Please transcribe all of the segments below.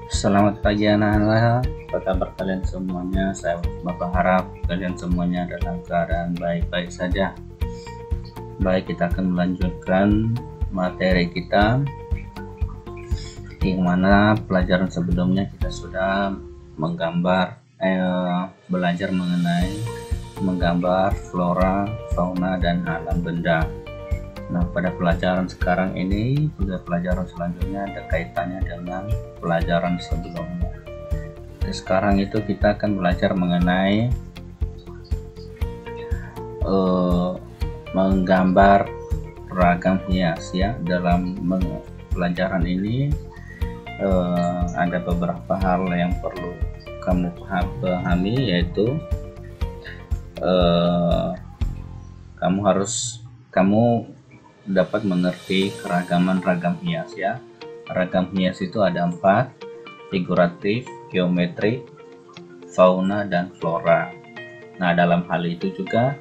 Selamat pagi anak-anak, apa kabar kalian semuanya? Saya berharap kalian semuanya dalam keadaan baik-baik saja. Baik, kita akan melanjutkan materi kita, yang mana pelajaran sebelumnya kita sudah belajar mengenai menggambar flora, fauna, dan alam benda. Nah, pada pelajaran sekarang ini, pelajaran selanjutnya ada kaitannya dengan pelajaran sebelumnya. Jadi, sekarang itu kita akan belajar mengenai menggambar ragam hias ya. Dalam pelajaran ini ada beberapa hal yang perlu kamu pahami, yaitu kamu dapat mengerti keragaman ragam hias ya. Ragam hias itu ada 4: figuratif, geometrik, fauna, dan flora. Nah, dalam hal itu juga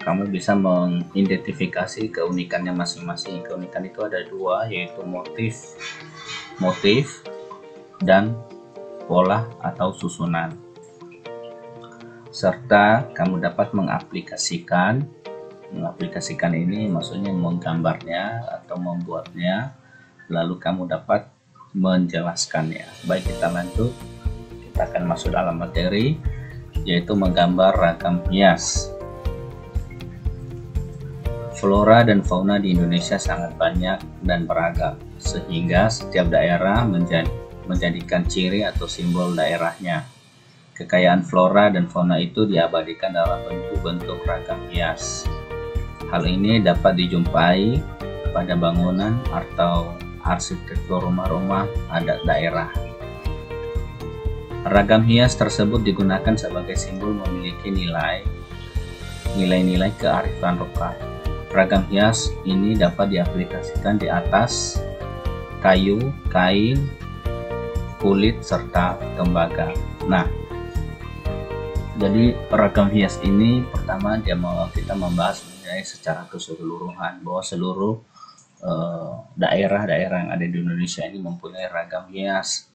kamu bisa mengidentifikasi keunikannya masing-masing. Keunikan itu ada 2, yaitu motif dan pola atau susunan. Serta kamu dapat mengaplikasikan ini maksudnya menggambarnya atau membuatnya, lalu kamu dapat menjelaskannya. Baik, kita lanjut. Kita akan masuk dalam materi, yaitu menggambar ragam hias. Flora dan fauna di Indonesia sangat banyak dan beragam, sehingga setiap daerah menjadikan ciri atau simbol daerahnya. Kekayaan flora dan fauna itu diabadikan dalam bentuk-bentuk ragam hias. Hal ini dapat dijumpai pada bangunan atau arsitektur rumah-rumah adat daerah. Ragam hias tersebut digunakan sebagai simbol memiliki nilai-nilai kearifan lokal. Ragam hias ini dapat diaplikasikan di atas kayu, kain, kulit, serta tembaga. Nah, jadi ragam hias ini pertama kita membahas secara keseluruhan bahwa seluruh daerah-daerah yang ada di Indonesia ini mempunyai ragam hias.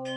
Hati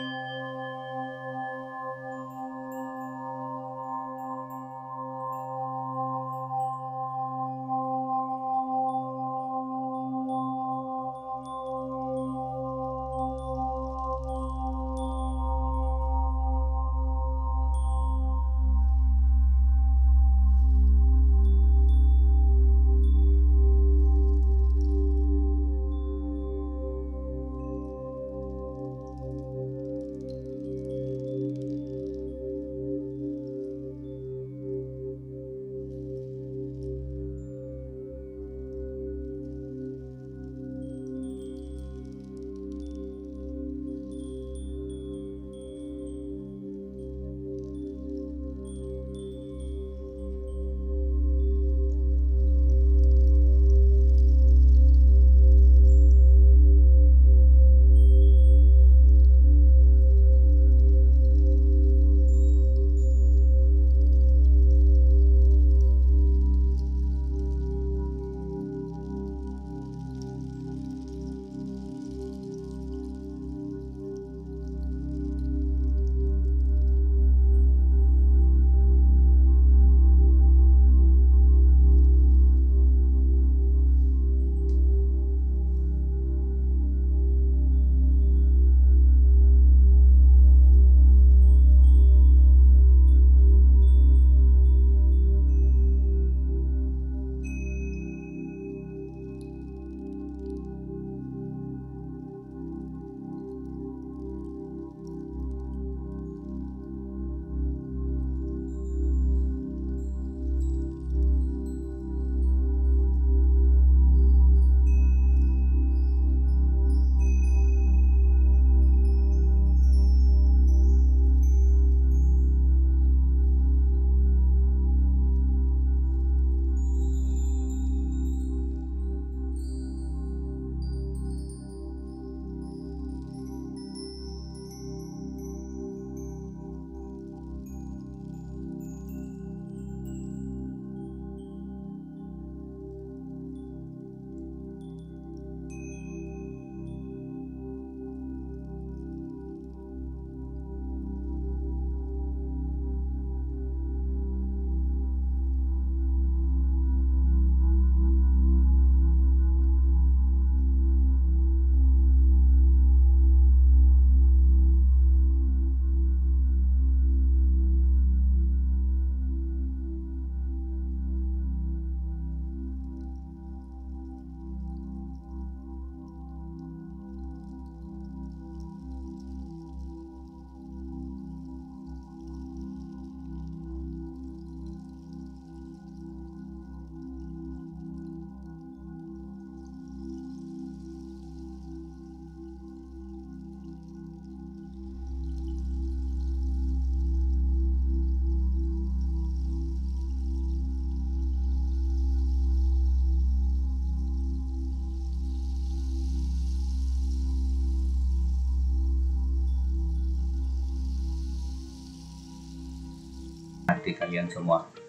kalian semua.